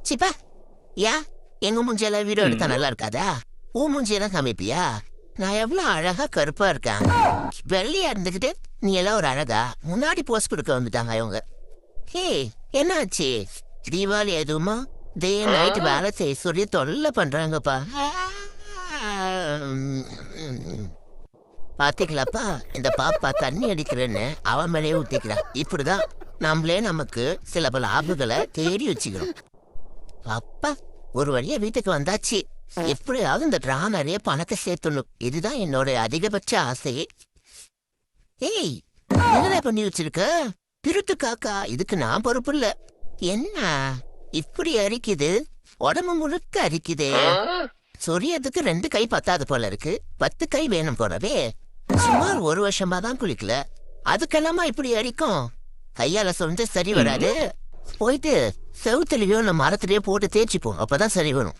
சிப்பா யா எங்க மூஞ்சியெல்லாம் வீடியோ எடுத்தா நல்லா இருக்காதா? ஊ மூஞ்சியெல்லாம் காமிப்பியா? நான் எவ்வளவு அழகா கருப்பா இருக்கேன். வெள்ளையா இருந்துகிட்டு நீ எல்லாம் ஒரு அழகா? முன்னாடி போஸ்ட் கொடுக்க வந்துட்டாங்க இவங்க. ஹே என்னாச்சு? தீபாவளி எதுவுமா டே நைட் வேலை செய்ய சொல்லி தொல்லை பண்றாங்கப்பா. பாத்தீங்களாப்பா, இந்த பாப்பா தண்ணி அடிக்கிறேன்னு அவன் மேலேயே ஊத்திக்கிறான். இப்படிதான் நம்மளே நமக்கு சில பல ஆபுகளை தேடி வச்சுக்கிறோம். அப்பா ஒரு வழியா வீட்டுக்கு வந்தாச்சு. எப்படியாவது இந்த டிரா நிறைய பணத்தை சேர்த்துணும். இதுதான் என்னோட அதிகபட்ச ஆசையே. ஏய் என்ன பண்ணி வச்சிருக்க? திருட்டு காக்கா, இதுக்கு நான் பொறுப்பு இல்ல. என்ன இப்படி அரிக்குது? உடம்பு முழுக்க அரிக்குதே. சொரியதுக்கு 2 கை பத்தாது போல இருக்கு. 10 கை வேணும் போலவே. சுமார் 1 வருஷமா தான் குளிக்கல. அதுக்கெல்லாமா இப்படி அரிக்கும்? கையால சொந்த சரி வராது. போயிட்டு செவுத்துலயோ இல்ல மரத்திலயோ போட்டு தேய்ச்சிப்போம். அப்பதான் சரி வரும்.